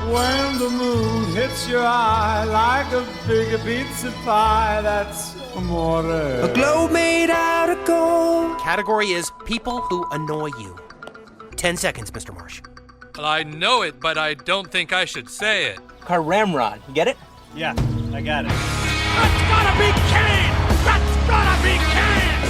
when the moon hits your eye like a big pizza pie. That's amore. A globe made out of gold. Category is people who annoy you. 10 seconds, Mr. Marsh. Well, I know it, but I don't think I should say it. Car ramrod. You get it? Yeah, I got it. That's gotta be canned! That's gotta be canned!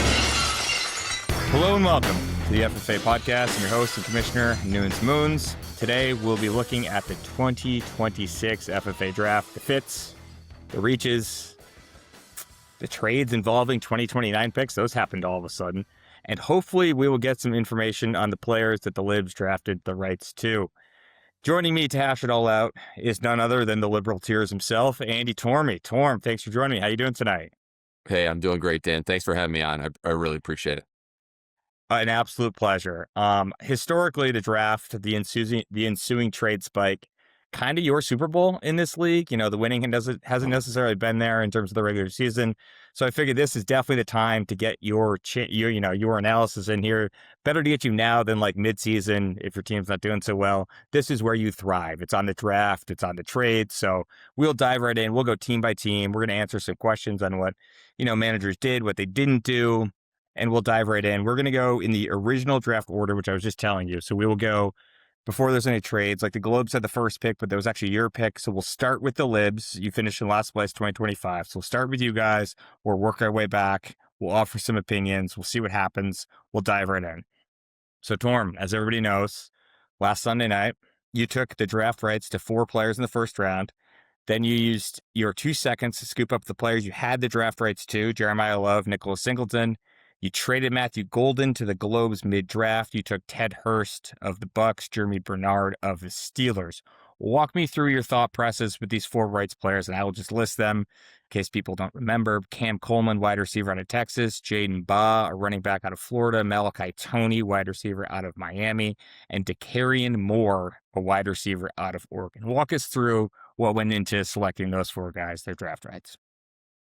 Hello and welcome to the FFA podcast. I'm your host and commissioner, Nunes Moons. Today we'll be looking at the 2026 FFA draft, the fits, the reaches, the trades involving 2029 picks. Those happened all of a sudden. And hopefully we will get some information on the players that the Libs drafted the rights to. Joining me to hash it all out is none other than the Liberal Tears himself, Andy Tormey. Torm, thanks for joining me. How you doing tonight? Hey, I'm doing great, Dan. Thanks for having me on. I really appreciate it. An absolute pleasure. Historically, the draft, the ensuing trade spike, kind of your Super Bowl in this league. You know, the winning hasn't necessarily been there in terms of the regular season. So I figured this is definitely the time to get your analysis in here. Better to get you now than like midseason if your team's not doing so well. This is where you thrive. It's on the draft. It's on the trade. So we'll dive right in. We'll go team by team. We're going to answer some questions on what, managers did, what they didn't do. And we'll dive right in. We're going to go in the original draft order, which I was just telling you. So we will go before there's any trades. Like the Globes had the first pick, but that was actually your pick. So we'll start with the Libs. You finished in last place, 2025. So we'll start with you guys. We'll work our way back. We'll offer some opinions. We'll see what happens. We'll dive right in. So Torm, as everybody knows, last Sunday night, you took the draft rights to 4 players in the first round. Then you used your 2 seconds to scoop up the players you had the draft rights to, Jeremiah Love, Nicholas Singleton. You traded Matthew Golden to the Globes mid-draft. You took Ted Hurst of the Bucks, Jeremy Bernard of the Steelers. Walk me through your thought process with these 4 rights players, and I will just list them in case people don't remember. Cam Coleman, wide receiver out of Texas. Jaden Baugh, a running back out of Florida. Malachi Toney, wide receiver out of Miami. And DeCarian Moore, a wide receiver out of Oregon. Walk us through what went into selecting those 4 guys, their draft rights.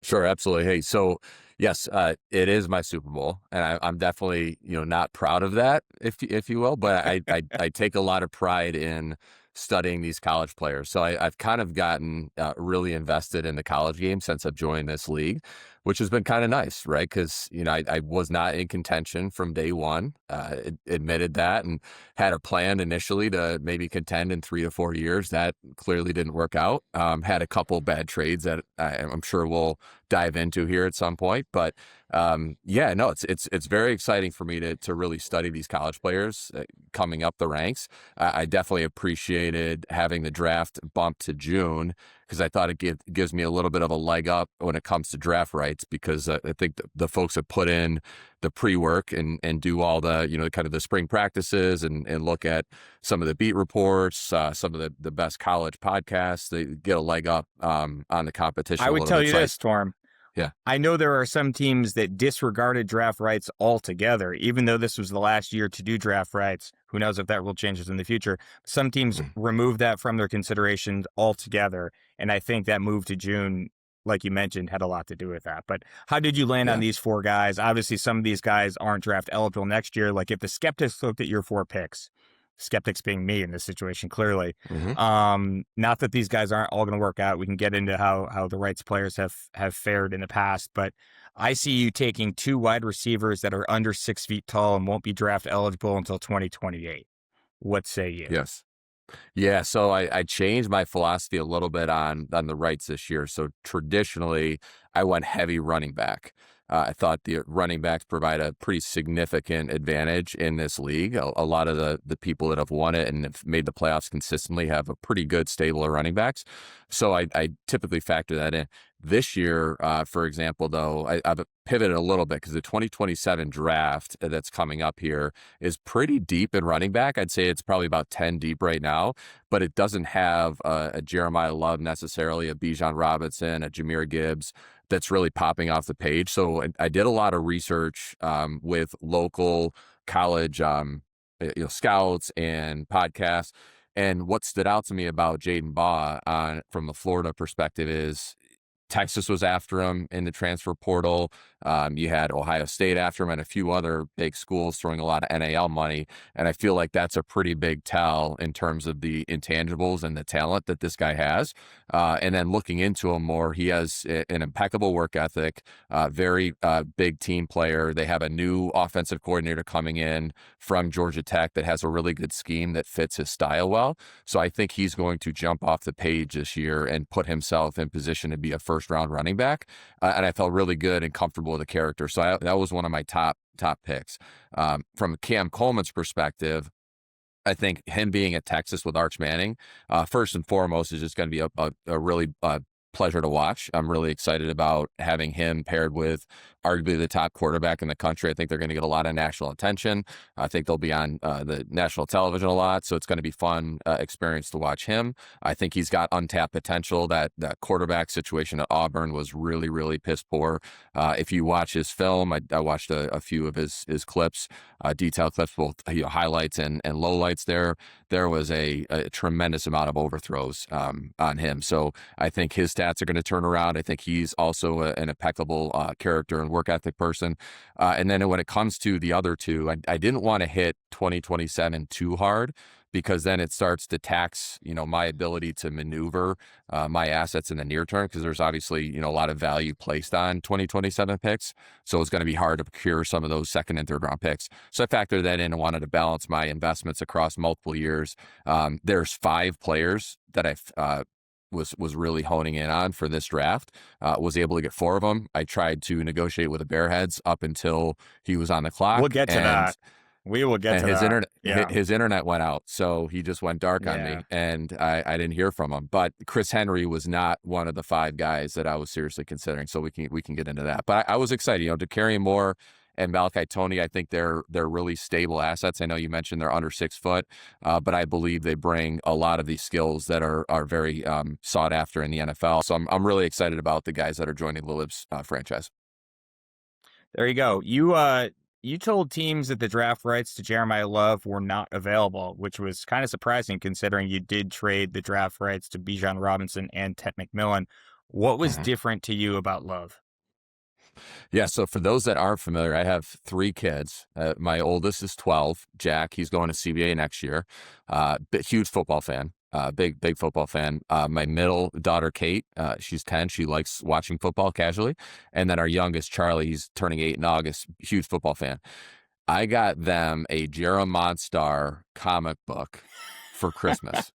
Sure, absolutely. Hey, so yes, it is my Super Bowl, and I'm definitely not proud of that, if you will. But I take a lot of pride in studying these college players. So I've kind of gotten really invested in the college game since I've joined this league, which has been kind of nice, right? Because I was not in contention from day one. Admitted that and had a plan initially to maybe contend in 3 to 4 years. That clearly didn't work out. Had a couple bad trades that I'm sure we'll dive into here at some point. But it's very exciting for me to really study these college players coming up the ranks. I definitely appreciated having the draft bump to June because I thought it gives me a little bit of a leg up when it comes to draft rights because I think the folks have put in the pre-work and do all the, kind of the spring practices and look at some of the beat reports, some of the best college podcasts. They get a leg up on the competition. I would tell you this, Torm. Yeah. I know there are some teams that disregarded draft rights altogether, even though this was the last year to do draft rights. Who knows if that rule changes in the future. Some teams removed that from their considerations altogether. And I think that move to June, like you mentioned, had a lot to do with that. But how did you land on these 4 guys? Obviously, some of these guys aren't draft eligible next year. Like if the skeptics looked at your 4 picks, skeptics being me in this situation, clearly. Not that these guys aren't all going to work out. We can get into how the rights players have fared in the past, but I see you taking 2 wide receivers that are under 6 feet tall and won't be draft eligible until 2028. What say you? Yes. Yeah, so I changed my philosophy a little bit on the rights this year. So traditionally, I went heavy running back. I thought the running backs provide a pretty significant advantage in this league. A lot of the people that have won it and have made the playoffs consistently have a pretty good stable of running backs. So I typically factor that in. This year, for example, though, I've pivoted a little bit because the 2027 draft that's coming up here is pretty deep in running back. I'd say it's probably about 10 deep right now, but it doesn't have a Jeremiah Love necessarily, a Bijan Robinson, a Jahmyr Gibbs that's really popping off the page. So I did a lot of research with local college scouts and podcasts. And what stood out to me about Jaden Baugh from the Florida perspective is Texas was after him in the transfer portal. You had Ohio State after him and a few other big schools throwing a lot of NAL money. And I feel like that's a pretty big tell in terms of the intangibles and the talent that this guy has. And then looking into him more, he has an impeccable work ethic, very big team player. They have a new offensive coordinator coming in from Georgia Tech that has a really good scheme that fits his style well. So I think he's going to jump off the page this year and put himself in position to be a first-round running back. And I felt really good and comfortable with the character. So that was one of my top picks. From Cam Coleman's perspective, I think him being at Texas with Arch Manning, first and foremost, is just going to be a really pleasure to watch. I'm really excited about having him paired with arguably the top quarterback in the country. I think they're going to get a lot of national attention. I think they'll be on the national television a lot, so it's going to be fun experience to watch him. I think he's got untapped potential. That quarterback situation at Auburn was really, really piss poor. If you watch his film, I watched a few of his clips, detailed clips, both highlights and lowlights there. There was a tremendous amount of overthrows on him. So I think his stats are going to turn around. I think he's also an impeccable character and work ethic person. And then when it comes to the other two, I didn't want to hit 2027 too hard, because then it starts to tax, my ability to maneuver my assets in the near term, because there's obviously, a lot of value placed on 2027 picks. So it's going to be hard to procure some of those second and third round picks. So I factored that in and wanted to balance my investments across multiple years. There's 5 players that I was really honing in on for this draft. Was able to get 4 of them. I tried to negotiate with the Bearheads up until he was on the clock. We'll get to that. We will get to his that. Internet, his internet went out, so he just went dark on me, and I didn't hear from him. But Chris Henry was not one of the 5 guys that I was seriously considering, so we can get into that. But I was excited, to carry Moore and Malachi Toney. I think they're really stable assets. I know you mentioned they're under 6 foot, but I believe they bring a lot of these skills that are very sought after in the NFL. So I'm really excited about the guys that are joining the Libs franchise. There you go. You told teams that the draft rights to Jeremiah Love were not available, which was kind of surprising considering you did trade the draft rights to Bijan Robinson and Ted McMillan. What was different to you about Love? Yeah, so for those that aren't familiar, I have 3 kids. My oldest is 12, Jack. He's going to CBA next year. Huge football fan. Big football fan. My middle daughter, Kate, she's 10. She likes watching football casually. And then our youngest, Charlie, he's turning 8 in August. Huge football fan. I got them a Jeremiah Star comic book for Christmas.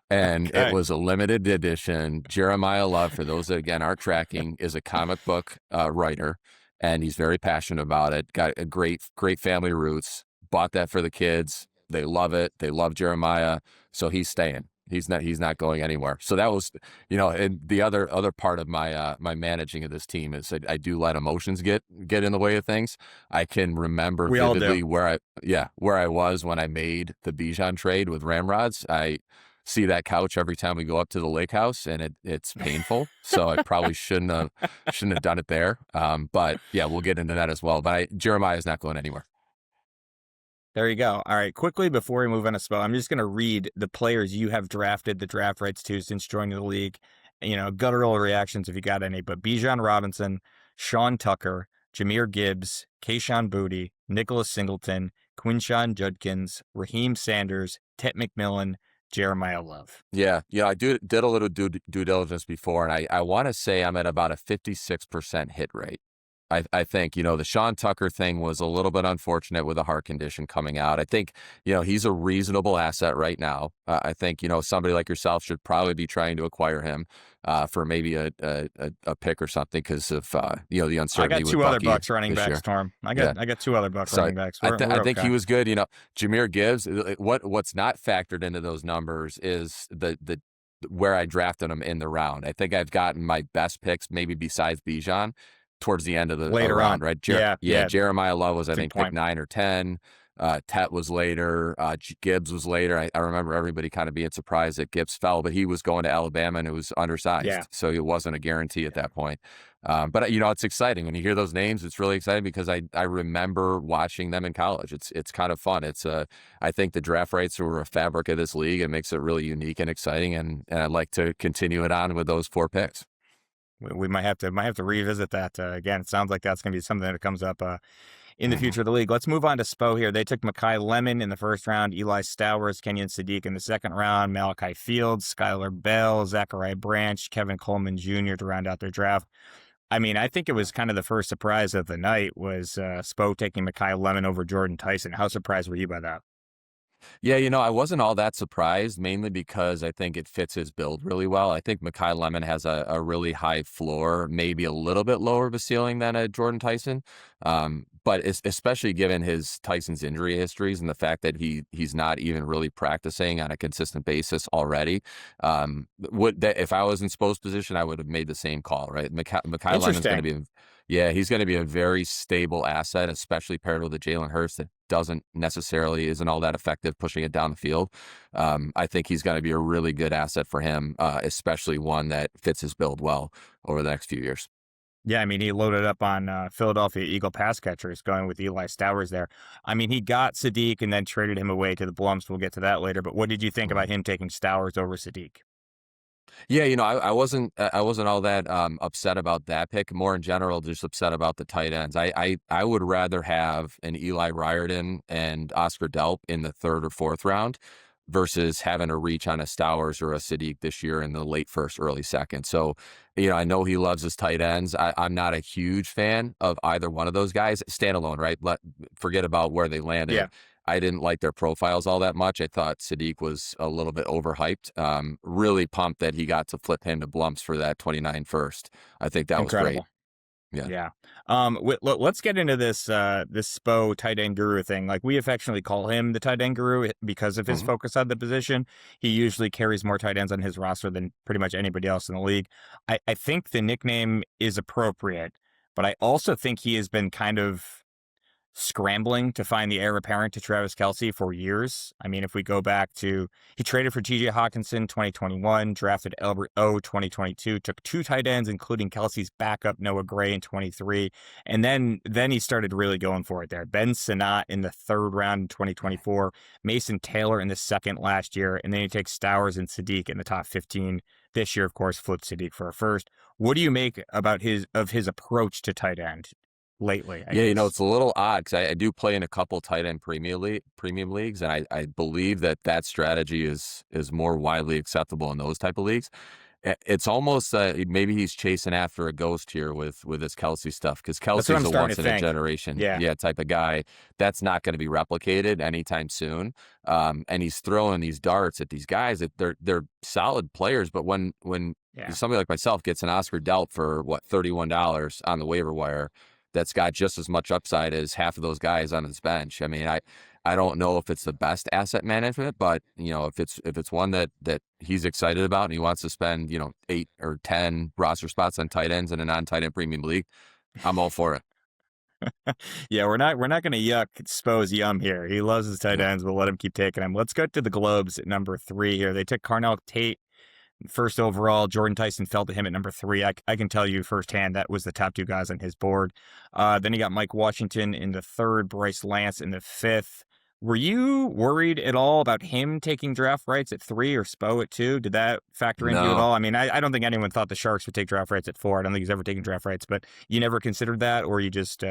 And It was a limited edition. Jeremiah Love, for those that, again, aren't tracking, is a comic book writer. And he's very passionate about it. Got a great family roots. Bought that for the kids. They love it. They love Jeremiah. So he's staying. He's not going anywhere. So that was, and the other part of my my managing of this team is I do let emotions get in the way of things. I can remember vividly where I was when I made the Bijan trade with Ramrods. I see that couch every time we go up to the lake house, and it's painful. So I probably shouldn't have done it there. But yeah, we'll get into that as well. But Jeremiah is not going anywhere. There you go. All right, quickly before we move on to spell, I'm just going to read the players you have drafted the draft rights to since joining the league. Guttural reactions if you got any. But Bijan Robinson, Sean Tucker, Jahmyr Gibbs, Kayshon Boutte, Nicholas Singleton, Quinshon Judkins, Raheem Sanders, Ted McMillan, Jeremiah Love. Yeah, I did a little due diligence before, and I want to say I'm at about a 56% hit rate. I think, the Sean Tucker thing was a little bit unfortunate with a heart condition coming out. I think, he's a reasonable asset right now. I think, somebody like yourself should probably be trying to acquire him for maybe a pick or something because of, the uncertainty. I got 2 other Bucks running backs, Torm. I got 2 other Bucks running backs. I think he was good. Jahmyr Gibbs, what's not factored into those numbers is the where I drafted him in the round. I think I've gotten my best picks, maybe besides Bijan, towards the end of the round, right? Jeremiah Love was, I think, pick 9 or 10. Tet was later. Gibbs was later. I remember everybody kind of being surprised that Gibbs fell, but he was going to Alabama and it was undersized. Yeah. So it wasn't a guarantee at that point. But it's exciting. When you hear those names, it's really exciting because I remember watching them in college. It's kind of fun. I think the draft rights were a fabric of this league. It makes it really unique and exciting. And I'd like to continue it on with those 4 picks. We might have to revisit that again. It sounds like that's going to be something that comes up in the future of the league. Let's move on to Spo here. They took Mekhi Lemon in the first round, Eli Stowers, Kenyon Sadiq in the second round, Malachi Fields, Skylar Bell, Zachariah Branch, Kevin Coleman Jr. to round out their draft. I mean, I think it was kind of the first surprise of the night was Spo taking Mekhi Lemon over Jordan Tyson. How surprised were you by that? Yeah, I wasn't all that surprised, mainly because I think it fits his build really well. I think Mekhi Lemon has a really high floor, maybe a little bit lower of a ceiling than a Jordan Tyson. But especially given his Tyson's injury histories and the fact that he's not even really practicing on a consistent basis already. If I was in Spo's position, I would have made the same call, right? Mekhi Lemon's going to be he's going to be a very stable asset, especially paired with a Jalen Hurts that isn't all that effective pushing it down the field. I think he's going to be a really good asset for him, especially one that fits his build well over the next few years. Yeah, I mean, he loaded up on Philadelphia Eagle pass catchers going with Eli Stowers there. I mean, he got Sadiq and then traded him away to the Blumps. We'll get to that later. But what did you think about him taking Stowers over Sadiq? Yeah, I wasn't all that upset about that pick. More in general, just upset about the tight ends. I would rather have an Eli Riordan and Oscar Delp in the third or fourth round versus having to reach on a Stowers or a Sadiq this year in the late first, early second. So, I know he loves his tight ends. I'm not a huge fan of either one of those guys. Standalone, right? Forget about where they landed. Yeah. I didn't like their profiles all that much. I thought Sadiq was a little bit overhyped. Really pumped that he got to flip him to Blumps for that 29 first. I think that was great. Yeah. Let's get into this Spo tight end guru thing. Like, we affectionately call him the tight end guru because of his focus on the position. He usually carries more tight ends on his roster than pretty much anybody else in the league. I think the nickname is appropriate, but I also think he has been kind of scrambling to find the heir apparent to Travis Kelce for years. I mean, if we go back to, he traded for TJ Hawkinson 2021, drafted Albert O 2022, took two tight ends, including Kelce's backup Noah Gray in 23. And then he started really going for it there. Ben Sinnott in the third round in 2024, Mason Taylor in the second last year. And then he takes Stowers and Sadiq in the top 15 this year, of course, flipped Sadiq for a first. What do you make about his approach to tight end lately? I guess. It's a little odd because I do play in a couple tight end premium leagues, and I believe that strategy is more widely acceptable in those type of leagues. It's almost maybe he's chasing after a ghost here with his Kelce stuff, because Kelce's a once in a generation type of guy that's not going to be replicated anytime soon. And he's throwing these darts at these guys that they're solid players, but when somebody like myself gets an Oscar Delp for $31 on the waiver wire, that's got just as much upside as half of those guys on his bench. I mean, I don't know if it's the best asset management, but if it's one that he's excited about and he wants to spend 8 or 10 roster spots on tight ends in a non-tight end premium league, I'm all for it. Yeah, we're not going to yuck Spo's yum here. He loves his tight ends. We'll let him keep taking them. Let's go to the Globes at number 3 here. They took Carnell Tate first overall. Jordan Tyson fell to him at number 3. I can tell you firsthand that was the top 2 guys on his board. Then he got Mike Washington in the 3rd, Bryce Lance in the 5th. Were you worried at all about him taking draft rights at 3 or Spo at 2? Did that factor into you at all? I mean, I don't think anyone thought the Sharks would take draft rights at 4. I don't think he's ever taken draft rights, but you never considered that, or you just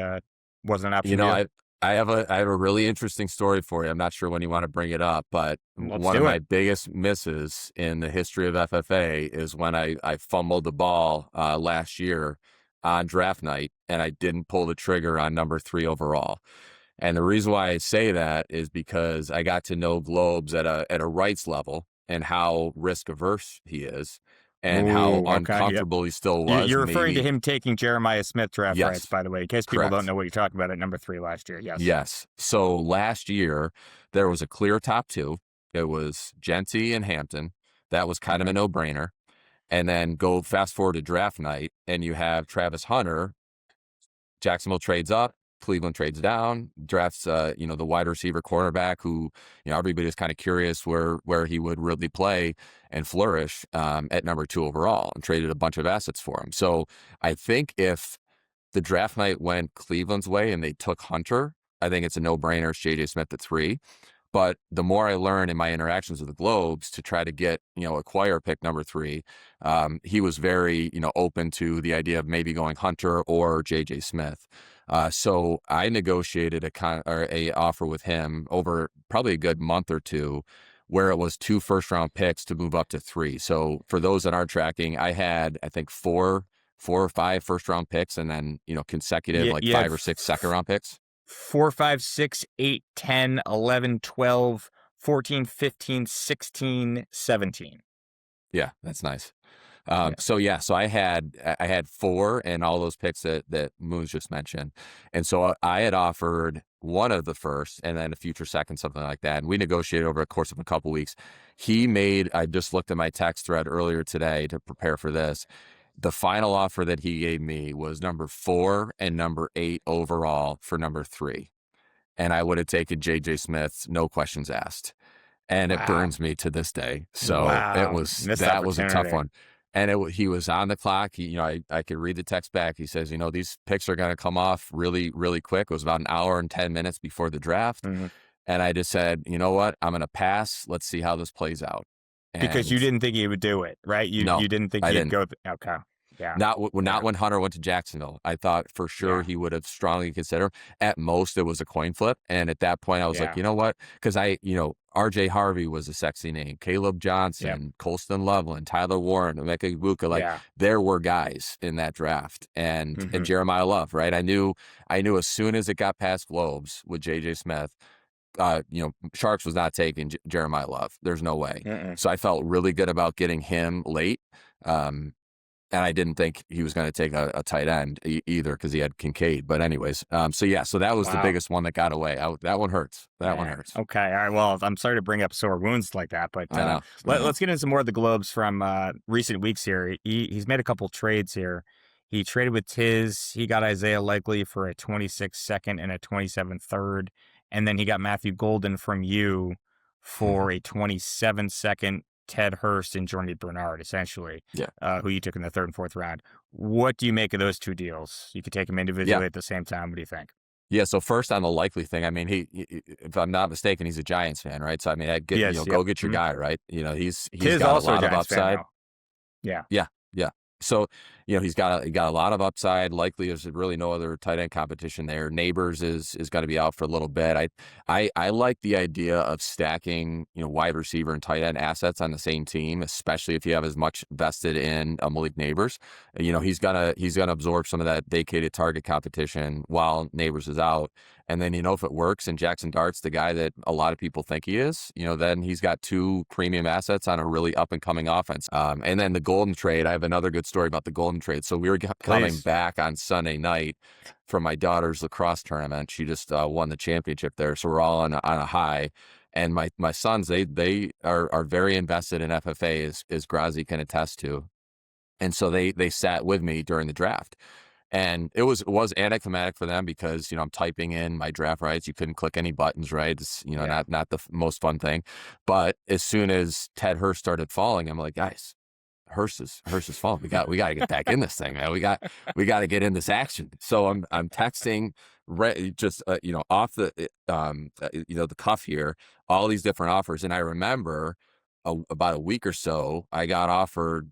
wasn't an option? I have a really interesting story for you. I'm not sure when you want to bring it up, but one of my biggest misses in the history of FFA is when I fumbled the ball last year on draft night, and I didn't pull the trigger on number 3 overall. And the reason why I say that is because I got to know Globes at a rights level and how risk averse he is, and how uncomfortable he still was. You're referring to him taking Jeremiah Smith draft rights, by the way, in case people Correct. don't know what you're talking about at number 3 last year. Yes. So last year, there was a clear top 2. It was Genty and Hampton. That was kind of a no-brainer. And then go fast forward to draft night, and you have Travis Hunter. Jacksonville trades up. Cleveland trades down, drafts, the wide receiver cornerback who, everybody's kind of curious where he would really play and flourish at number 2 overall, and traded a bunch of assets for him. So I think if the draft night went Cleveland's way and they took Hunter, I think it's a no-brainer. It's J.J. Smith at 3. But the more I learned in my interactions with the Globes to try to get, acquire pick number 3, he was very, open to the idea of maybe going Hunter or JJ Smith. So I negotiated a offer with him over probably a good month or two, where it was 2 first-round picks to move up to 3. So for those that aren't tracking, I had, I think, four or five first-round picks, and then consecutive Yeah, like you 5 had or 6 second-round picks. 4, 5, 6, 8, 10, 11, 12, 14, 15, 16, 17. Yeah, that's nice. Yeah. So I had 4 and all those picks that Moons just mentioned, and so I had offered one of the first and then a future second, something like that, and we negotiated over the course of a couple weeks. I just looked at my text thread earlier today to prepare for this. The final offer that he gave me was number 4 and number 8 overall for number 3, and I would have taken JJ Smith, no questions asked. And it Wow. burns me to this day. So Wow. was Missed a tough opportunity. one. And he was on the clock. I could read the text back. He says, these picks are going to come off really, really quick. It was about an hour and 10 minutes before the draft. Mhm. And I just said, you know what? I'm going to pass. Let's see how this plays out. Because you And didn't think he would do it, right? No, You didn't think I he'd didn't. go. Okay. Yeah. Not Yeah. when Hunter went to Jacksonville. I thought for sure Yeah. he would have strongly considered. At most, it was a coin flip. And at that point, I was Yeah. like, you know what? Because RJ Harvey was a sexy name. Caleb Johnson, Colston Loveland, Tyler Warren, Emeka Egbuka. There were guys in that draft. And Mhm. Jeremiah Love, right? I knew as soon as it got past Globes with JJ Smith, Sharks was not taking Jeremiah Love. There's no way. Mm-mm. So I felt really good about getting him late. And I didn't think he was going to take a tight end either because he had Kincaid. But anyways, so that was the Wow. biggest one that got away. That one hurts. That one Man. hurts. Okay. All right. Well, I'm sorry to bring up sore wounds like that, but I know. let's get into some more of the Globes from recent weeks here. He's made a couple trades here. He traded with Tiz. He got Isaiah Likely for a 26 second and a 27 third. And then he got Matthew Golden from you for a 27 second, Ted Hurst and Jordy Bernard, essentially, who you took in the 3rd and 4th round. What do you make of those 2 deals? You could take them individually at the same time. What do you think? Yeah, so first on the Likely thing, I mean, he if I'm not mistaken, he's a Giants fan, right? So I mean, go get your guy, right? He's Tiz got also a lot of Giants fan upside. now. Yeah. So, he's got a lot of upside. Likely there's really no other tight end competition there. Neighbors is going to be out for a little bit. I like the idea of stacking, wide receiver and tight end assets on the same team, especially if you have as much vested in Malik Neighbors. He's gonna absorb some of that vacated target competition while Neighbors is out. And then, if it works and Jackson Dart's the guy that a lot of people think he is, then he's got 2 premium assets on a really up-and-coming offense. And then the Golden trade, I have another good story about the Golden trade. So we were coming back on Sunday night from my daughter's lacrosse tournament. She just won the championship there. So we're all on a high. And my sons, they are very invested in FFA, as Grazi can attest to. And so they sat with me during the draft. And it was anticlimactic for them because, I'm typing in my draft rights. You couldn't click any buttons, right? It's, not the most fun thing. But as soon as Ted Hurst started falling, I'm like, guys, Hurst is falling. We got to get back in this thing, man. We got to get in this action. So I'm texting just, off the, the cuff here, all these different offers. And I remember about a week or so, I got offered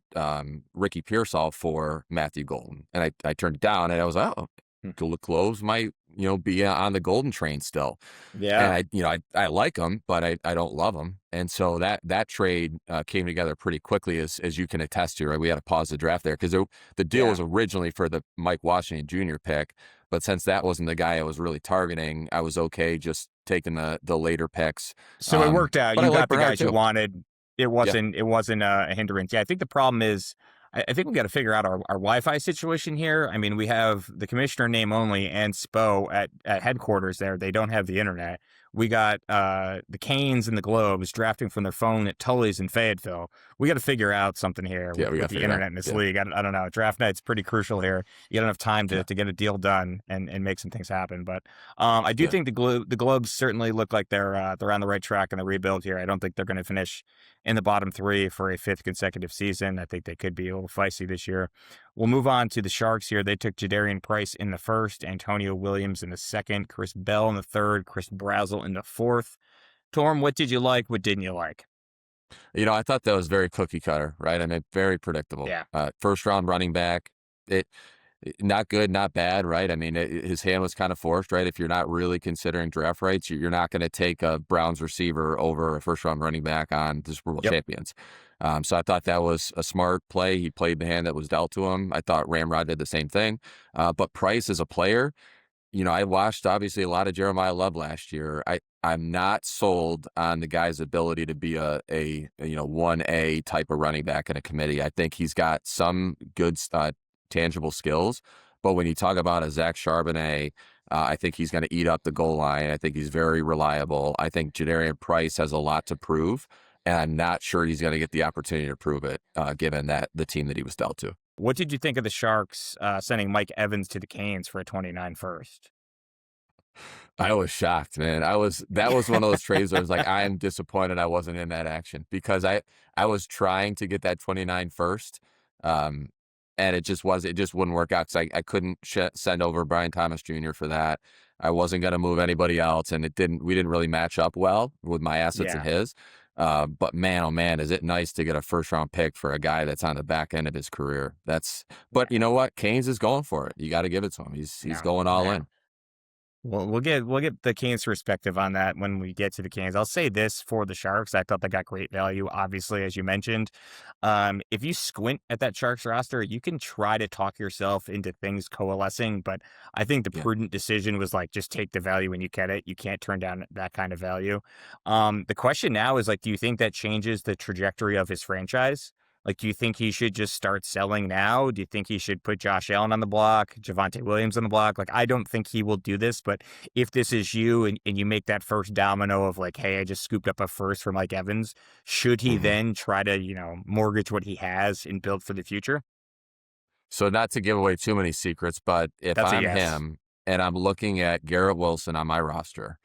Ricky Pearsall for Matthew Golden, and I turned it down, and I was like, oh, Globes might be on the Golden train still. Yeah. And I like him, but I don't love him. And so that trade came together pretty quickly, as you can attest to. Right, we had to pause the draft there because the deal was originally for the Mike Washington Jr. pick, but since that wasn't the guy I was really targeting, I was okay just taking the later picks. So it worked out. You got the guys you wanted. It wasn't a hindrance. Yeah, I think the problem is, I think we got to figure out our Wi-Fi situation here. I mean, we have the commissioner name only and Spo at headquarters there. They don't have the internet. We got the Canes and the Globes drafting from their phone at Tully's in Fayetteville. We got to figure out something here with the internet in this league. I don't know. Draft night's pretty crucial here. You don't have time to get a deal done and make some things happen. But I do think the Globes certainly look like they're on the right track in the rebuild here. I don't think they're going to finish in the bottom 3 for a 5th consecutive season. I think they could be a little feisty this year. We'll move on to the Sharks here. They took Jadarian Price in the 1st, Antonio Williams in the 2nd, Chris Bell in the 3rd, Chris Brazel in the 4th. Torm, what did you like? What didn't you like? I thought that was very cookie cutter, right? I mean, very predictable. Yeah. First round running back. Not good, not bad, right? I mean, his hand was kind of forced, right? If you're not really considering draft rights, you're not going to take a Browns receiver over a first-round running back on the Super Bowl champions. So I thought that was a smart play. He played the hand that was dealt to him. I thought Ramrod did the same thing. But Price as a player, I watched obviously a lot of Jeremiah Love last year. I'm not sold on the guy's ability to be a 1A type of running back in a committee. I think he's got some good tangible skills, but when you talk about a Zach Charbonnet, I think he's going to eat up the goal line. I think he's very reliable. I think Jadarian Price has a lot to prove, and I'm not sure he's going to get the opportunity to prove it, given that the team that he was dealt to. What did you think of the Sharks sending Mike Evans to the Canes for a 29 first? I was shocked, man. That was one of those trades where I was like, I am disappointed I wasn't in that action, because I was trying to get that 29 first. And it just wouldn't work out, because I couldn't send over Brian Thomas Jr. for that. I wasn't going to move anybody else, and we didn't really match up well with my assets and his. But man, oh man, is it nice to get a first round pick for a guy that's on the back end of his career. But you know what? Canes is going for it. You got to give it to him. He's going all in. Well, we'll get the Canes' perspective on that when we get to the Canes. I'll say this for the Sharks. I thought they got great value, obviously, as you mentioned. If you squint at that Sharks roster, you can try to talk yourself into things coalescing, but I think the prudent decision was just take the value when you get it. You can't turn down that kind of value. The question now is do you think that changes the trajectory of his franchise? Do you think he should just start selling now? Do you think he should put Josh Allen on the block, Javonte Williams on the block? I don't think he will do this, but if this is you and you make that first domino of hey, I just scooped up a first for Mike Evans, should he then try to, mortgage what he has and build for the future? So not to give away too many secrets, but if I'm him and I'm looking at Garrett Wilson on my roster,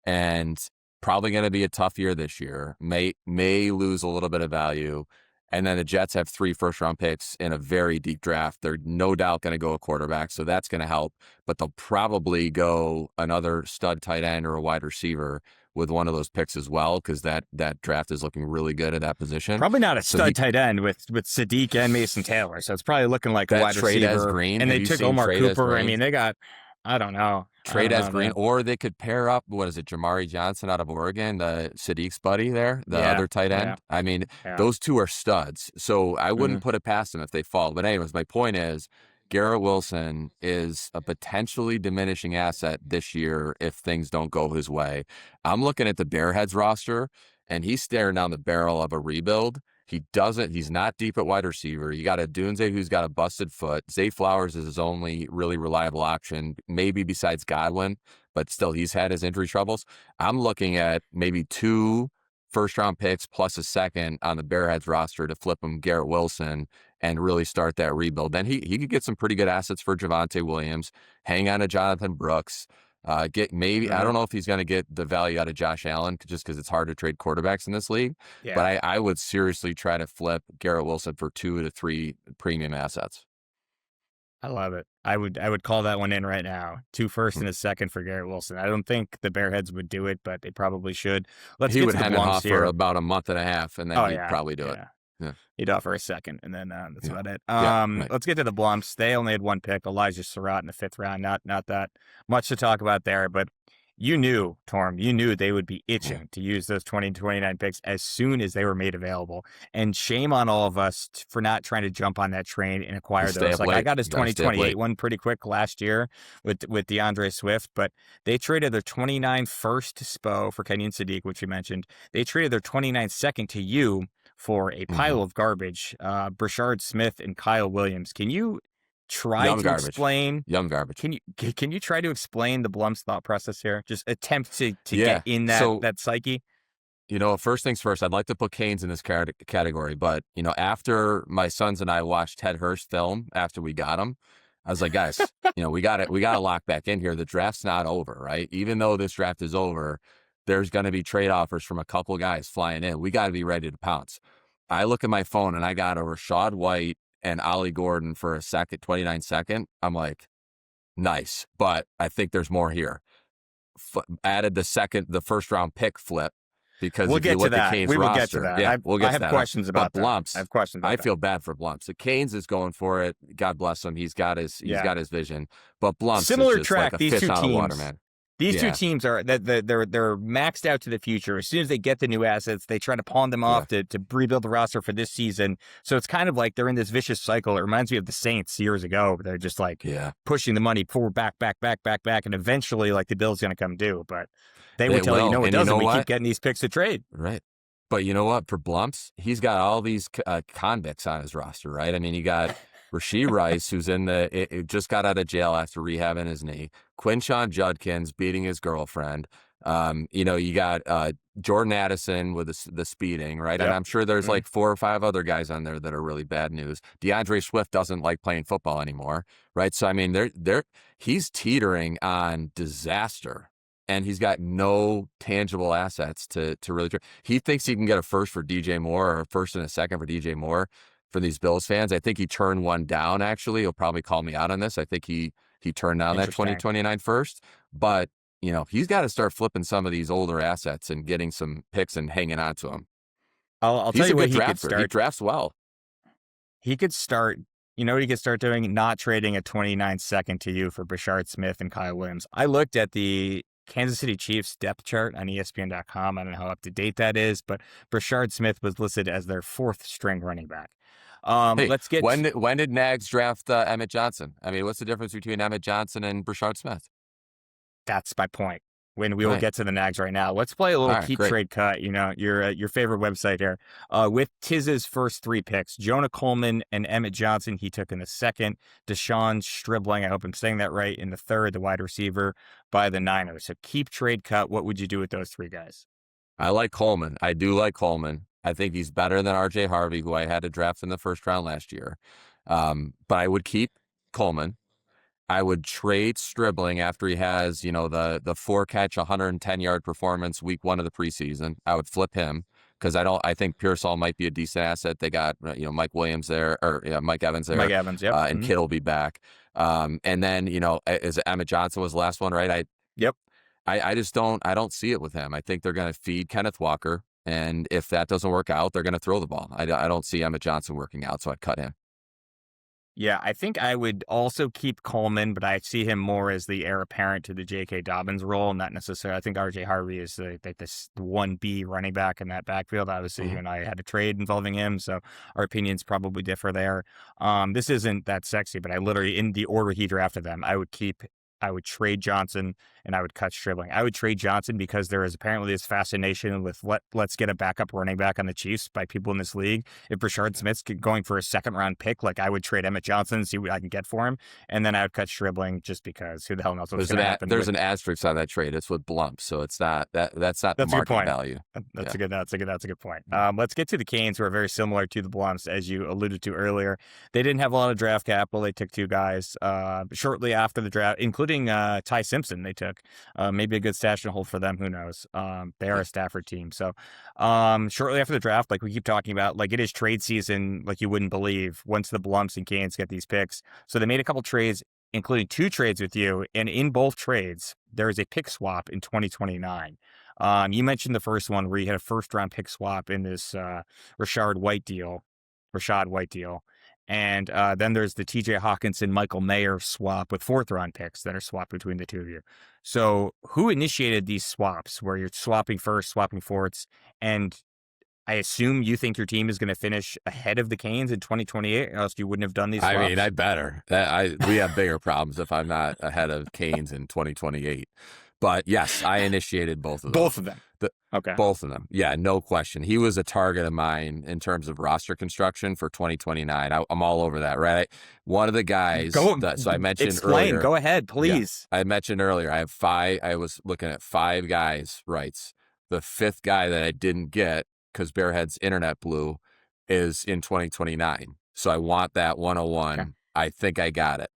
and probably going to be a tough year this year, may lose a little bit of value. And then the Jets have 3 first-round picks in a very deep draft. They're no doubt going to go a quarterback, so that's going to help. But they'll probably go another stud tight end or a wide receiver with one of those picks as well, because that draft is looking really good at that position. Probably not a stud tight end with Sadiq and Mason Taylor, so it's probably looking like a wide receiver. Green, and they took Omar Cooper. I mean, they got, I don't know. Trade as Green, or they could pair up, Jamari Johnson out of Oregon, the Sadiq's buddy there, the other tight end. I mean, those two are studs. So I wouldn't put it past them if they fall. But anyways, my point is, Garrett Wilson is a potentially diminishing asset this year if things don't go his way. I'm looking at the Bearheads roster, and he's staring down the barrel of a rebuild. He's not deep at wide receiver. You got a Dunze who's got a busted foot. Zay Flowers is his only really reliable option, maybe besides Godwin, but still he's had his injury troubles. I'm looking at maybe 2 first-round picks plus a second on the Bearheads roster to flip him Garrett Wilson and really start that rebuild. Then he could get some pretty good assets for Javonte Williams, hang on to Jonathan Brooks, I don't know if he's going to get the value out of Josh Allen just because it's hard to trade quarterbacks in this league. Yeah. But I would seriously try to flip Garrett Wilson for 2 to 3 premium assets. I love it. I would call that one in right now. 2 first and a second for Garrett Wilson. I don't think the Bearheads would do it, but they probably should. He would hand it off for about a month and a half, and then he'd probably do it. Yeah. He'd offer a second, and then that's about it. Right. Let's get to the Blumps. They only had 1 pick, Elijah Surratt in the 5th round. Not that much to talk about there, but you knew, Torm, they would be itching to use those 2029 picks as soon as they were made available. And shame on all of us for not trying to jump on that train and acquire those. I got his 2028 one pretty quick last year with DeAndre Swift, but they traded their 29 first to Spo for Kenyon Sadiq, which we mentioned. They traded their 29 second to you for a pile of garbage, Brashard Smith and Kyle Williams. Can you try to explain? Young garbage. Can you try to explain the Blum's thought process here? Just attempt to get in that psyche. First things first, I'd like to put Canes in this category, but after my sons and I watched Ted Hurst film after we got him, I was like, guys, we got to lock back in here. The draft's not over, right? Even though this draft is over, there's going to be trade offers from a couple guys flying in. We got to be ready to pounce. I look at my phone and I got a Rashad White and Ollie Gordon for a 29 second. I'm like, nice, but I think there's more here. Added the first round pick flip because We'll if get you to look at that. Canes We will roster, get to that. yeah, we'll get I to have that. questions about but that. Blumps, I have questions about I that. feel bad for Blumps. So Canes is going for it. God bless him. He's got his vision. But Blumps Similar is just track, like a these fish two out of teams. water, man. These two Yeah. teams are that they're maxed out to the future. As soon as they get the new assets, they try to pawn them off to rebuild the roster for this season. So it's kind of like they're in this vicious cycle. It reminds me of the Saints years ago. They're just like pushing the money forward, back, and eventually like the bill's going to come due. But they would tell you, no, it And doesn't. you know We what? keep getting these picks to trade. Right. But you know what? For Blumps, he's got all these convicts on his roster, right? I mean, you got Rashee Rice, who's it just got out of jail after rehabbing his knee. Quinshon Judkins beating his girlfriend. You got Jordan Addison with the speeding, right? Yep. And I'm sure there's like 4 or 5 other guys on there that are really bad news. DeAndre Swift doesn't like playing football anymore, right? So I mean, he's teetering on disaster. And he's got no tangible assets to really. He thinks he can get a first for DJ Moore or a first and a second for DJ Moore for these Bills fans. I think he turned one down, actually. He'll probably call me out on this. I think he turned down that 2029 first. But, he's got to start flipping some of these older assets and getting some picks and hanging on to them. I'll tell you what he could start. He drafts well. He could start. You know what he could start doing? Not trading a 29 second to you for Brashard Smith and Kyle Williams. I looked at the Kansas City Chiefs depth chart on ESPN.com. I don't know how up to date that is, but Brashard Smith was listed as their 4th string running back. Let's get when did Nags draft Emmett Johnson? I mean, what's the difference between Emmett Johnson and Brashard Smith? That's my point. When we will get to the Nags right now, let's play a little keep trade cut. Your favorite website here. With Tiz's first 3 picks, Jonah Coleman and Emmett Johnson, he took in the 2nd. Deshaun Stribling, I hope I'm saying that right, in the 3rd, the wide receiver by the Niners. So keep trade cut. What would you do with those 3 guys? I like Coleman. I do like Coleman. I think he's better than RJ Harvey, who I had to draft in the 1st round last year. But I would keep Coleman. I would trade Stribling after he has, the 4-catch, 110-yard performance week 1 of the preseason. I would flip him because I think Pearsall might be a decent asset. They got, Mike Williams there, or Mike Evans there. Mike Evans, yep. And Kittle will be back. And then, is Emmett Johnson was the last one, right? I just don't see it with him. I think they're going to feed Kenneth Walker. And if that doesn't work out, they're going to throw the ball. I don't see Emmett Johnson working out, so I'd cut him. Yeah, I think I would also keep Coleman, but I see him more as the heir apparent to the J.K. Dobbins role, not necessarily. I think R.J. Harvey is the 1B running back in that backfield. Obviously, you and I had a trade involving him, so our opinions probably differ there. This isn't that sexy, but I literally, in the order he drafted them, I would trade Johnson and I would cut Stribling. I would trade Johnson because there is apparently this fascination with let's get a backup running back on the Chiefs by people in this league. If Brashard Smith's going for a 2nd round pick, like I would trade Emmett Johnson and see what I can get for him. And then I would cut Stribling just because who the hell knows what's going to happen. There's an asterisk on that trade. It's with Blump. So it's not that's not the market value. That's a good point. Let's get to the Canes, who are very similar to the Blumps, as you alluded to earlier. They didn't have a lot of draft capital. They took 2 guys shortly after the draft, including Ty Simpson. They took maybe a good stash and hold for them. Who knows? They are a Stafford team. So shortly after the draft, like we keep talking about, like it is trade season, like you wouldn't believe, once the Blumps and Canes get these picks. So they made a couple trades, including 2 trades with you. And in both trades, there is a pick swap in 2029. You mentioned the first one where you had a 1st round pick swap in this Rashad White deal. And then there's the TJ Hawkinson, Michael Mayer swap with 4th round picks that are swapped between the 2 of you. So who initiated these swaps where you're swapping 1st, swapping 4ths? And I assume you think your team is going to finish ahead of the Canes in 2028, or else you wouldn't have done these swaps. I mean, I better. We have bigger problems if I'm not ahead of Canes in 2028. But yes, I initiated both of them. Both of them. Okay. Both of them. Yeah, no question. He was a target of mine in terms of roster construction for 2029. I'm all over that, right? One of the guys so I mentioned earlier. Go ahead, please. Yeah, I mentioned earlier, I was looking at 5 guys, rights. The 5th guy that I didn't get because Bearhead's internet blew is in 2029. So I want that 101. Okay. I think I got it.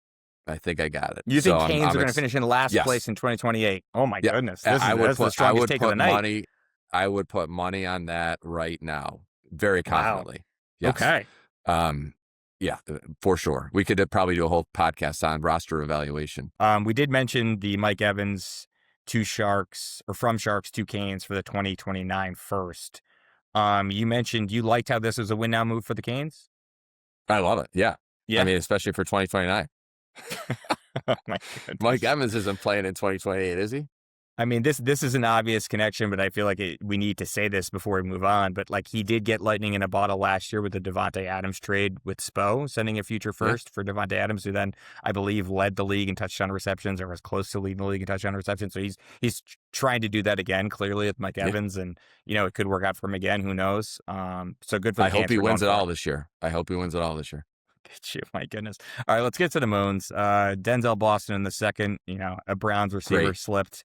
You think Canes are going to finish in last place in 2028? Oh my goodness! That's the strongest take of the night. I would put money on that right now, very confidently. Wow. Yes. Okay. Yeah, for sure. We could probably do a whole podcast on roster evaluation. We did mention the Mike Evans two Sharks, or from Sharks, two Canes for the 2029 first. You mentioned you liked how this was a win now move for the Canes? I love it. Yeah. Yeah. I mean, especially for 2029. Oh my goodness. Mike Evans isn't playing in 2028, is he? I mean, this is an obvious connection, but I feel like we need to say this before we move on. But like, he did get lightning in a bottle last year with the Devontae Adams trade with Spo, sending a future first for Devontae Adams, who then I believe led the league in touchdown receptions, or was close to leading the league in touchdown receptions. So he's trying to do that again, clearly, with Mike Evans, and it could work out for him again. Who knows? So good for. I hope he wins it all this year. I hope he wins it all this year. Get you, my goodness. All right, let's get to the Moons. Denzel Boston in the second, a Browns receiver slipped.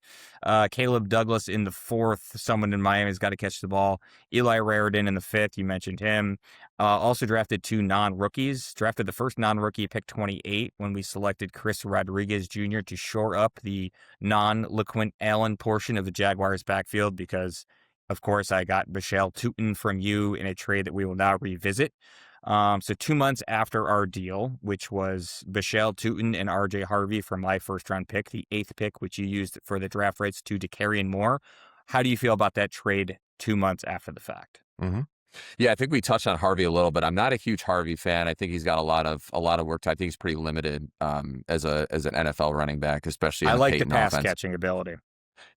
Caleb Douglas in the fourth. Someone in Miami's got to catch the ball. Eli Raridan in the fifth. You mentioned him. Also drafted two non-rookies. Drafted the first non-rookie, pick 28, when we selected Chris Rodriguez Jr. to shore up the non-LaQuint Allen portion of the Jaguars backfield, because, of course, I got Bashal Tutin from you in a trade that we will now revisit. So 2 months after our deal, which was Bashal Tutin and RJ Harvey for my first round pick, the 8th pick, which you used for the draft rights to DeCarrion Moore. How do you feel about that trade 2 months after the fact? Mm-hmm. Yeah, I think we touched on Harvey a little bit. I'm not a huge Harvey fan. I think he's got a lot of work. I think he's pretty limited as an NFL running back, especially. I in like Peyton the pass offense. catching ability.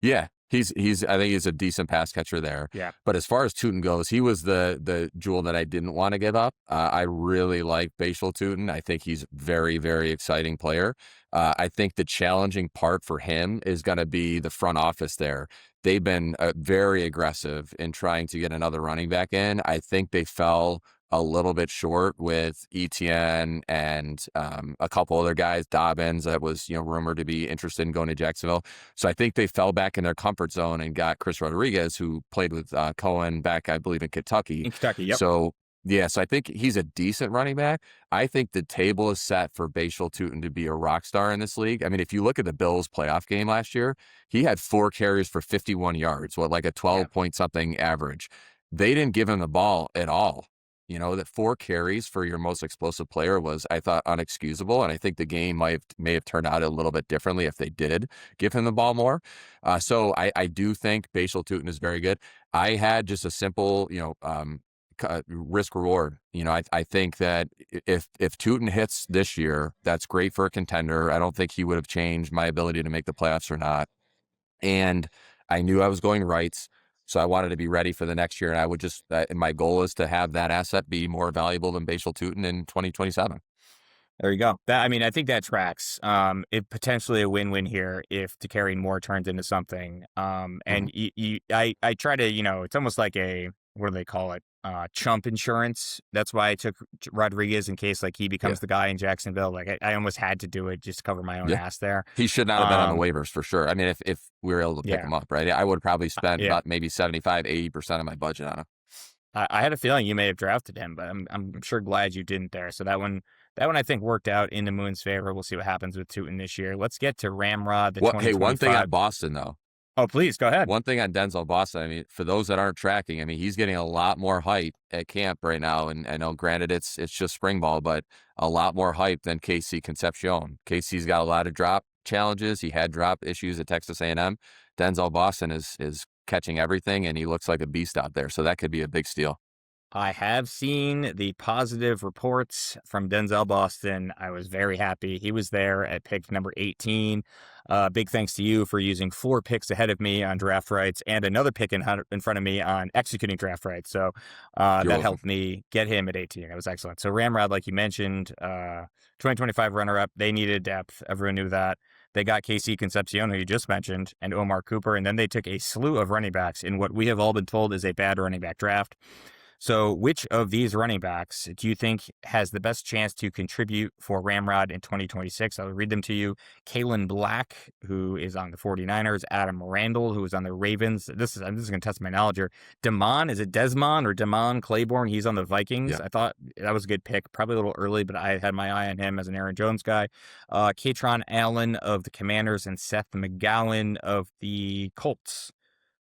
Yeah, I think he's a decent pass catcher there. Yeah. But as far as Tutin goes, he was the jewel that I didn't want to give up. I really like Bashal Tutin. I think he's very, very exciting player. I think the challenging part for him is going to be the front office there. They've been very aggressive in trying to get another running back in. I think they fell a little bit short with ETN and a couple other guys, Dobbins, that was rumored to be interested in going to Jacksonville. So I think they fell back in their comfort zone and got Chris Rodriguez, who played with Cohen back, I believe, in Kentucky. Yep. So I think he's a decent running back. I think the table is set for Bashal Tutin to be a rock star in this league. I mean, if you look at the Bills playoff game last year, he had 4 carries for 51 yards, like a 12-point-something average. They didn't give him the ball at all. That 4 carries for your most explosive player was, I thought, unexcusable. And I think the game may have turned out a little bit differently if they did give him the ball more. So I do think Bashal Tutin is very good. I had just a simple, risk reward. I think that if Tutin hits this year, that's great for a contender. I don't think he would have changed my ability to make the playoffs or not. And I knew I was going rights. So I wanted to be ready for the next year, and I would just my goal is to have that asset be more valuable than Bashal Tutin in 2027. There you go. I think that tracks. It potentially a win-win here if DeCarrion Moore turns into something. And I try to, it's almost like what do they call it? Chump insurance. That's why I took Rodriguez in case he becomes the guy in Jacksonville. I almost had to do it just to cover my own ass there. He should not have been on the waivers for sure. I mean, if we were able to pick him up, right? I would have probably spent about maybe 75-80% of my budget on him. I had a feeling you may have drafted him, but I'm sure glad you didn't there. So that one I think worked out in the Moon's favor. We'll see what happens with Tutin this year. Let's get to Ramrod. Hey, one thing on Boston though. Oh, please go ahead. One thing on Denzel Boston. I mean, for those that aren't tracking, he's getting a lot more hype at camp right now. And I know, granted, it's just spring ball, but a lot more hype than KC Concepcion. KC's got a lot of drop challenges. He had drop issues at Texas A&M. Denzel Boston is catching everything, and he looks like a beast out there. So that could be a big steal. I have seen the positive reports from Denzel Boston. I was very happy. He was there at pick number 18. Big thanks to you for using 4 picks ahead of me on draft rights and another pick in front of me on executing draft rights. So that helped me get him at 18. That was excellent. So Ramrod, like you mentioned, 2025 runner-up. They needed depth. Everyone knew that. They got KC Concepcion, who you just mentioned, and Omar Cooper, and then they took a slew of running backs in what we have all been told is a bad running back draft. So which of these running backs do you think has the best chance to contribute for Ramrod in 2026? I'll read them to you. Kalen Black, who is on the 49ers. Adam Randall, who is on the Ravens. This is going to test my knowledge here. Is it Desmond or Damon Claiborne? He's on the Vikings. Yeah. I thought that was a good pick. Probably a little early, but I had my eye on him as an Aaron Jones guy. Katron Allen of the Commanders and Seth McGowan of the Colts.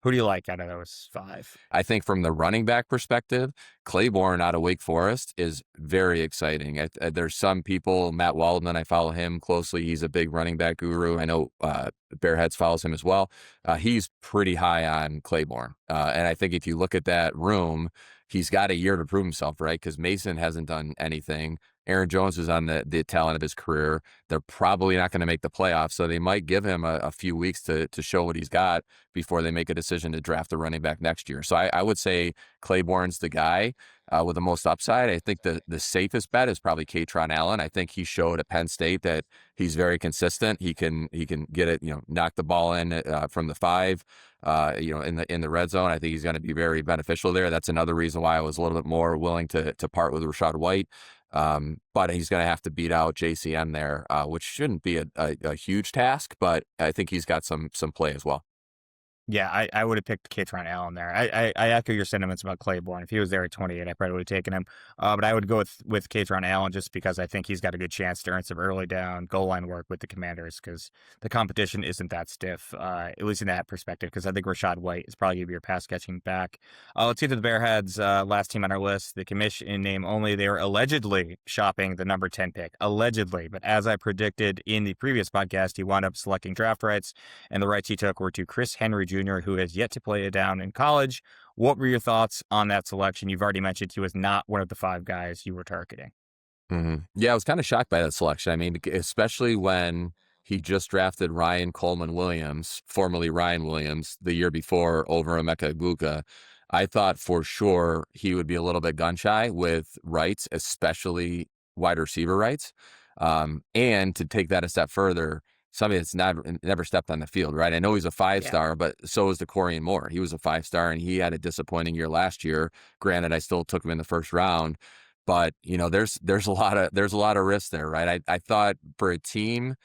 Who do you like out of those 5? I think from the running back perspective, Claiborne out of Wake Forest is very exciting. There's some people, Matt Waldman, I follow him closely. He's a big running back guru. I know Bearheads follows him as well. He's pretty high on Claiborne. And I think if you look at that room, he's got a year to prove himself, right? Because Mason hasn't done anything. Aaron Jones is on the talent of his career. They're probably not going to make the playoffs, so they might give him a few weeks to show what he's got before they make a decision to draft a running back next year. So I would say Claiborne's the guy with the most upside. I think the safest bet is probably Katron Allen. I think he showed at Penn State that he's very consistent. He can get it, knock the ball in from the 5, in the red zone. I think he's going to be very beneficial there. That's another reason why I was a little bit more willing to part with Rashad White. But he's going to have to beat out JCM there, which shouldn't be a huge task, but I think he's got some play as well. Yeah, I would have picked Katron Allen there. I echo your sentiments about Claiborne. If he was there at 28, I probably would have taken him. But I would go with Katron Allen just because I think he's got a good chance to earn some early down goal line work with the Commanders because the competition isn't that stiff, at least in that perspective, because I think Rashad White is probably going to be your pass catching back. Let's get to the Bearheads, last team on our list. The commission in name only. They were allegedly shopping the number 10 pick. Allegedly. But as I predicted in the previous podcast, he wound up selecting draft rights, and the rights he took were to Chris Henry Jr., who has yet to play it down in college. What were your thoughts on that selection? You've already mentioned he was not one of the 5 guys you were targeting. Mm-hmm. Yeah, I was kind of shocked by that selection. I mean, especially when he just drafted Ryan Coleman Williams, formerly Ryan Williams, the year before over Emeka Egbuka. I thought for sure he would be a little bit gun shy with rights, especially wide receiver rights. And to take that a step further, somebody that's never stepped on the field, right? I know he's a 5-star, but so is DeCorian Moore. He was a 5-star, and he had a disappointing year last year. Granted, I still took him in the first round, but there's a lot of risk there, right? I thought for a team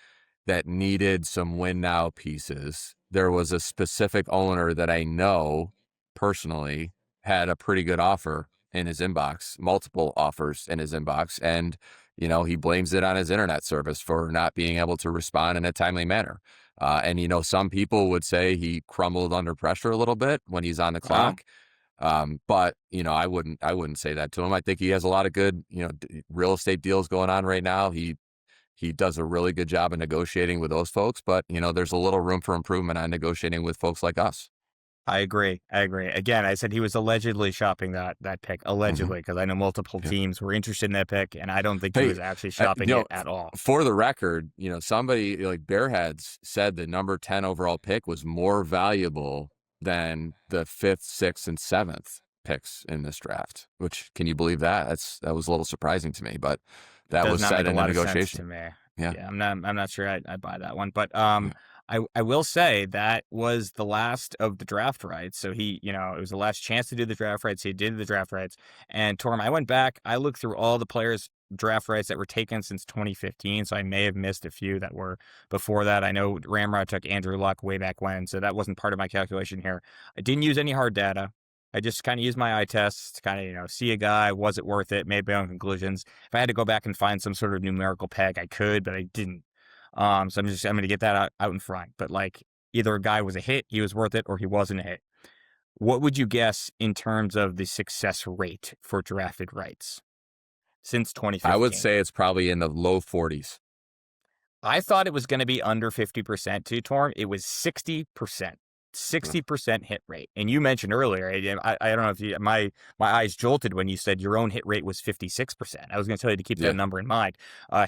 that needed some win now pieces, there was a specific owner that I know personally had a pretty good offer in his inbox, multiple offers in his inbox, and he blames it on his internet service for not being able to respond in a timely manner. And some people would say he crumbled under pressure a little bit when he's on the clock. But I wouldn't say that to him. I think he has a lot of good, real estate deals going on right now. He does a really good job of negotiating with those folks, but there's a little room for improvement on negotiating with folks like us. I agree. Again, I said he was allegedly shopping that pick, allegedly, because I know multiple teams were interested in that pick, and I don't think he was actually shopping it at all. For the record, somebody like Bearheads said the number 10 overall pick was more valuable than the 5th, 6th, and 7th picks in this draft. Which, can you believe that? That was a little surprising to me, but that was said in the negotiation. To me. Yeah, I'm not sure I buy that one, but I will say that was the last of the draft rights. So he, it was the last chance to do the draft rights. He did the draft rights. And Torm, I went back, I looked through all the players' draft rights that were taken since 2015. So I may have missed a few that were before that. I know Ramrod took Andrew Luck way back when, so that wasn't part of my calculation here. I didn't use any hard data. I just kind of used my eye tests to kind of, see a guy, was it worth it, made my own conclusions. If I had to go back and find some sort of numerical peg, I could, but I didn't. So I'm going to get that out in front. But either a guy was a hit, he was worth it, or he wasn't a hit. What would you guess in terms of the success rate for drafted rights since 2015? I would say it's probably in the low 40s. I thought it was going to be under 50% too, Torm. It was 60%. 60% hit rate. And you mentioned earlier, I don't know if my eyes jolted when you said your own hit rate was 56%. I was going to tell you to keep that number in mind.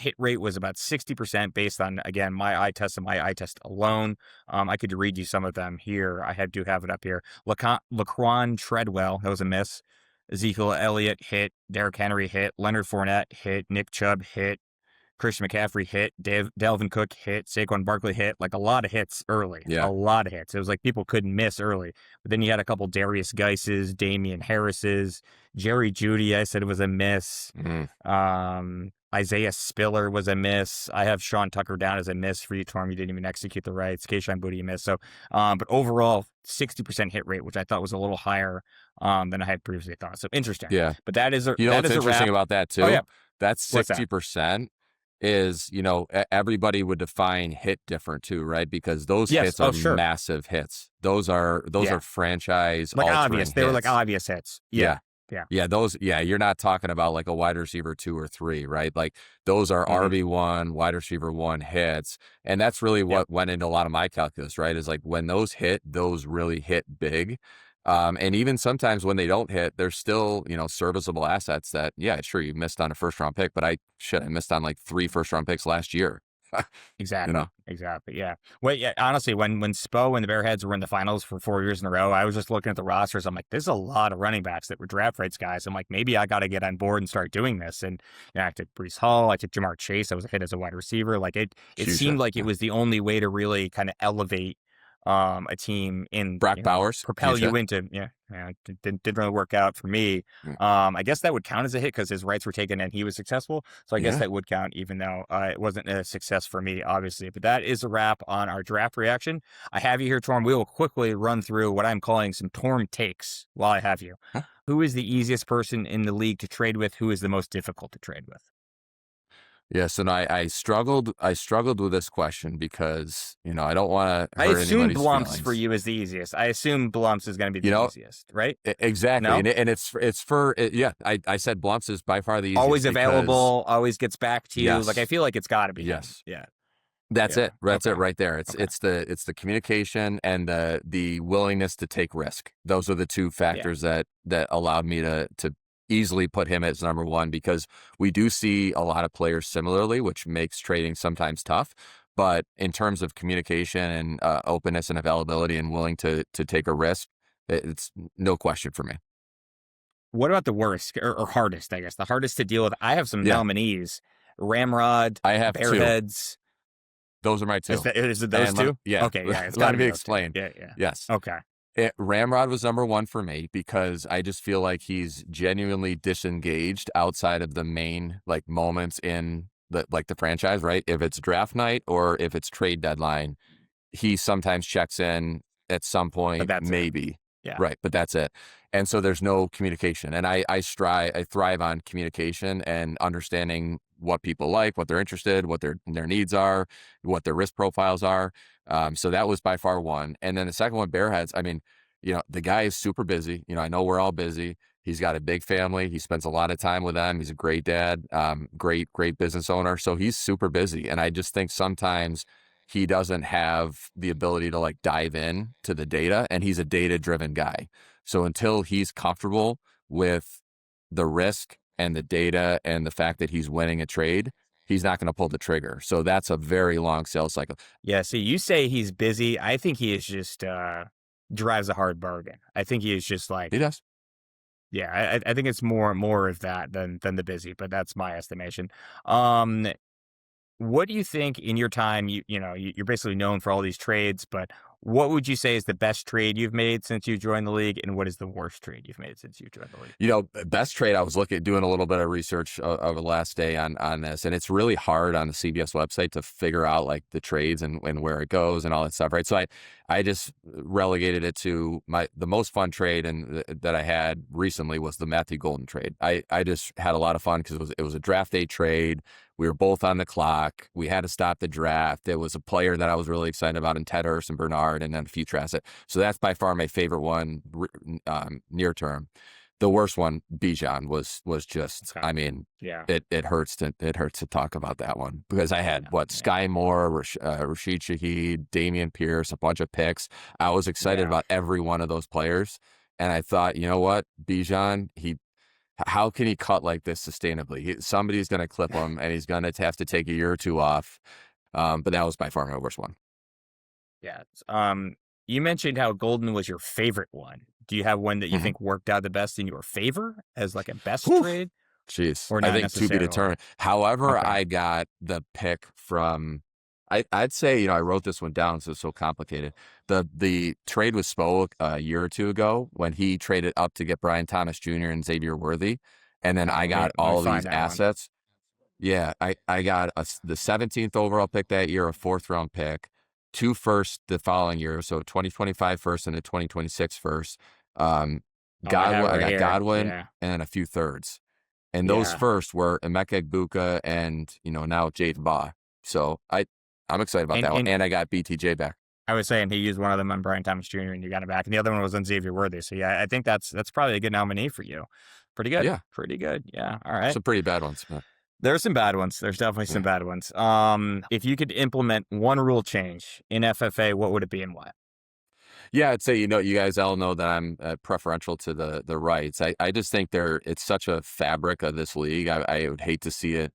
Hit rate was about 60% based on, again, my eye test and my eye test alone. I could read you some of them here. I do have it up here. Laquan Treadwell, that was a miss. Ezekiel Elliott hit. Derrick Henry hit. Leonard Fournette hit. Nick Chubb hit. Christian McCaffrey hit, Dalvin Cook hit, Saquon Barkley hit, a lot of hits early. Yeah. A lot of hits. It was like people couldn't miss early. But then you had a couple Darius Geises, Damian Harrises, Jerry Jeudy, I said it was a miss. Isaiah Spiller was a miss. I have Sean Tucker down as a miss for you, Torm. You didn't even execute the rights. Kayshon Boutte, you missed. So, but overall, 60% hit rate, which I thought was a little higher than I had previously thought. So interesting. Yeah. But that is what's interesting about that too? Oh, yeah. That's 60%. is, everybody would define hit different too, right? Because those Yes. hits are Sure. massive hits. Those are franchise Like altering obvious. They were like hits. obvious hits. Yeah. Yeah. Yeah, you're not talking about like a wide receiver 2 or 3, right? Like those are RB1, wide receiver 1 hits. And that's really what went into a lot of my calculus, right? Is like when those hit, those really hit big. And even sometimes when they don't hit, they're still, serviceable assets that, yeah, sure, you missed on a first round pick, but I missed on like 3 first round picks last year. Exactly. Exactly. Yeah. Well, yeah. Honestly, when Spo and the Bearheads were in the finals for 4 years in a row, I was just looking at the rosters. I'm like, there's a lot of running backs that were draft rights guys. I'm like, maybe I got to get on board and start doing this. And I took Brees Hall, I took Jamar Chase. I was a hit as a wide receiver. Like it seemed like it was the only way to really kind of elevate a team in Brock Bowers, propel you into didn't really work out for me. I guess that would count as a hit because his rights were taken and he was successful, so I guess that would count, even though it wasn't a success for me, obviously. But that is a wrap on our draft reaction. I have you here, Torm. We will quickly run through what I'm calling some Torm takes while I have you. Who is the easiest person in the league to trade with? Who is the most difficult to trade with? Yes, and I struggled with this question because, I don't want to I hurt assume anybody's Blumps feelings. for you is the easiest. I assume Blumps is going to be the easiest, right? Exactly. No? And it's for I said Blumps is by far the easiest. Always available, always gets back to you. Yes. Like I feel like it's got to be. Yes. Yeah. That's it. That's Okay. it right there. It's the communication and the willingness to take risk. Those are the two factors that allowed me to easily put him as number one, because we do see a lot of players similarly, which makes trading sometimes tough. But in terms of communication and openness and availability and willing to take a risk, it's no question for me. What about the worst or hardest, I guess? The hardest to deal with? I have some nominees. Ramrod, I have Bearheads. Those are my two. Is it those two? Yeah. Okay, yeah. It's Let gotta me be those two. explain. Yeah. Yes. Okay. Ramrod was number one for me because I just feel like he's genuinely disengaged outside of the main moments in the franchise, right? If it's draft night or if it's trade deadline, he sometimes checks in at some point, maybe. Yeah. Right. But that's it. And so there's no communication. And I thrive on communication and understanding what people like, what they're interested, what their needs are, what their risk profiles are. So that was by far one. And then the second one, Bearheads. I mean, the guy is super busy. I know we're all busy. He's got a big family. He spends a lot of time with them. He's a great dad, great business owner. So he's super busy. And I just think sometimes he doesn't have the ability to dive in to the data, and he's a data-driven guy. So until he's comfortable with the risk and the data and the fact that he's winning a trade, he's not going to pull the trigger. So that's a very long sales cycle. Yeah. So you say he's busy. I think he is just drives a hard bargain. I think he is just He does. Yeah, I think it's more of that than the busy, but that's my estimation. What do you think in your time? You're basically known for all these trades, but what would you say is the best trade you've made since you joined the league, and what is the worst trade you've made since you joined the league? Best trade, I was doing a little bit of research over the last day on this, and it's really hard on the CBS website to figure out the trades and where it goes and all that stuff, right? So I just relegated it to the most fun trade that I had recently was the Matthew Golden trade. I just had a lot of fun because it was a draft day trade. We were both on the clock. We had to stop the draft. It was a player that I was really excited about in Ted Hurst and Bernard, and then a future asset. So that's by far my favorite one near term. The worst one, Bijan, was just. I mean, it hurts to talk about that one because I had Sky Moore, Rashid Shaheed, Damian Pierce, a bunch of picks. I was excited about every one of those players, and I thought, you know what, Bijan, how can he cut like this sustainably? Somebody's going to clip him, and he's going to have to take a year or two off. But that was by far my worst one. Yeah. You mentioned how Golden was your favorite one. Do you have one that you think worked out the best in your favor as a best trade? Jeez, or I think to be determined. However, I got the pick from. I'd say I wrote this one down, so it's so complicated. The trade with Spo a year or two ago when he traded up to get Brian Thomas Jr. and Xavier Worthy, and then I got all of these assets. Yeah, I got the 17th overall pick that year, a 4th round pick, 2 firsts the following year, so 2025 first and a 2026 first. I got Godwin and then a few thirds. And those Yeah. first were Emeka Egbuka and, now Jaden Baugh. So I'm excited about that one. And I got BTJ back. I was saying he used one of them on Brian Thomas Jr. and you got him back. And the other one was on Xavier Worthy. So yeah, I think that's probably a good nominee for you. Pretty good. Yeah. Pretty good. Yeah. All right. Some pretty bad ones. But... There's some bad ones. There's definitely some bad ones. If you could implement one rule change in FFA, what would it be and why? Yeah, I'd say, you guys all know that I'm preferential to the rights. I just think it's such a fabric of this league. I would hate to see it,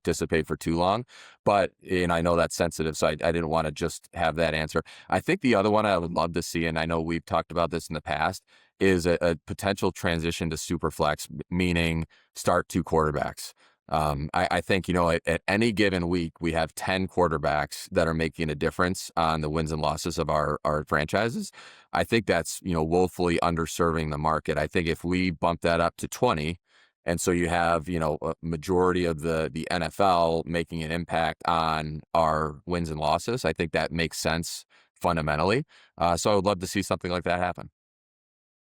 dissipate for too long. But, and I know that's sensitive, so I didn't want to just have that answer. I think the other one I would love to see, and I know we've talked about this in the past, is a potential transition to superflex, meaning start 2 quarterbacks. I think, at any given week, we have 10 quarterbacks that are making a difference on the wins and losses of our franchises. I think that's, woefully underserving the market. I think if we bump that up to 20, and so you have, a majority of the NFL making an impact on our wins and losses, I think that makes sense fundamentally. So I would love to see something like that happen.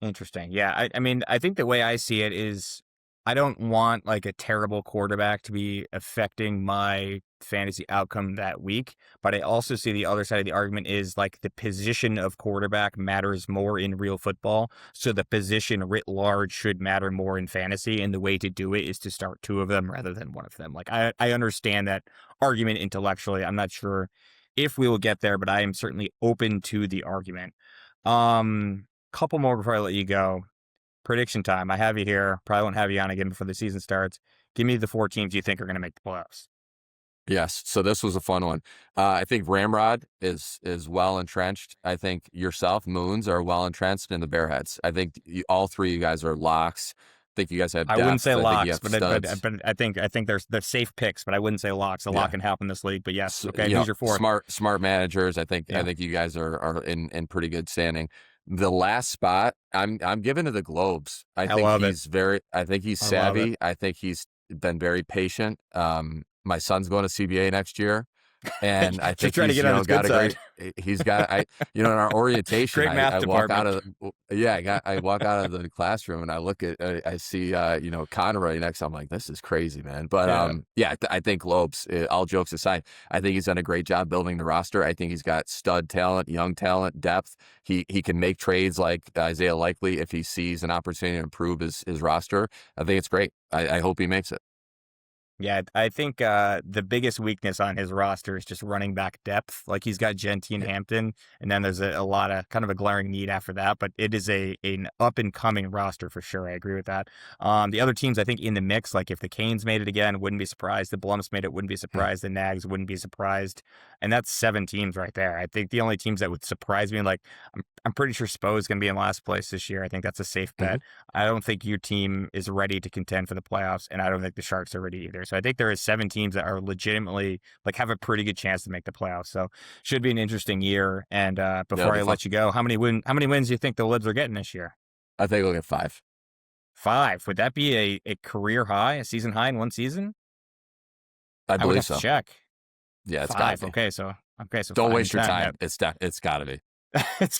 Interesting. Yeah. I mean, I think the way I see it is I don't want like a terrible quarterback to be affecting my fantasy outcome that week. But I also see the other side of the argument is like the position of quarterback matters more in real football. So the position writ large should matter more in fantasy. And the way to do it is to start 2 of them rather than 1 of them. Like I understand that argument intellectually. I'm not sure if we will get there, but I am certainly open to the argument. Couple more before I let you go. Prediction time. I have you here. Probably won't have you on again before the season starts. Give me the 4 teams you think are going to make the playoffs. Yes. So this was a fun one. I think Ramrod is well entrenched. I think yourself, Moons, are well entrenched in the Bearheads. I think all 3 of you guys are locks. I think you guys have depth. I wouldn't say locks, but I think they're safe picks, but I wouldn't say locks. A lock can happen in this league, but yes. Okay, who's your 4? Smart managers. I think you guys are in pretty good standing. The last spot, I'm giving to the Globes. I think he's savvy. I think he's been very patient. My son's going to CBA next year. And I think he's he's got, in our orientation, Great math I walk out of, department. I walk out of the classroom and I look at, I see, Conroy next. I'm like, this is crazy, man. But, I think Lopes, all jokes aside, I think he's done a great job building the roster. I think he's got stud talent, young talent, depth. He can make trades like Isaiah Likely if he sees an opportunity to improve his roster. I think it's great. I hope he makes it. Yeah, I think the biggest weakness on his roster is just running back depth. Like he's got Genty and Hampton, and then there's a lot of kind of a glaring need after that. But it is an up and coming roster for sure. I agree with that. The other teams I think in the mix, like if the Canes made it again, wouldn't be surprised. The Blumps made it, wouldn't be surprised. The Nags wouldn't be surprised. And that's 7 teams right there. I think the only teams that would surprise me, like I'm pretty sure Spo is going to be in last place this year. I think that's a safe bet. I don't think your team is ready to contend for the playoffs, and I don't think the Sharks are ready either. So I think there is 7 teams that are legitimately like have a pretty good chance to make the playoffs. So should be an interesting year. And before I let you go, how many wins do you think the Libs are getting this year? I think we'll get 5. 5. Would that be a career high, a season high in one season? I believe so. Check. Yeah, it's 5. got to be. Okay, so don't waste your 5 time. It's got to be. It's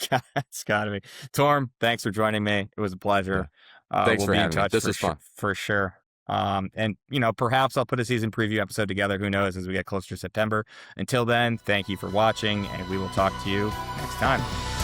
got to be. Torm, thanks for joining me. It was a pleasure. Thanks for having me. This is fun for sure. And perhaps I'll put a season preview episode together. Who knows, as we get closer to September. Until then, thank you for watching, and we will talk to you next time.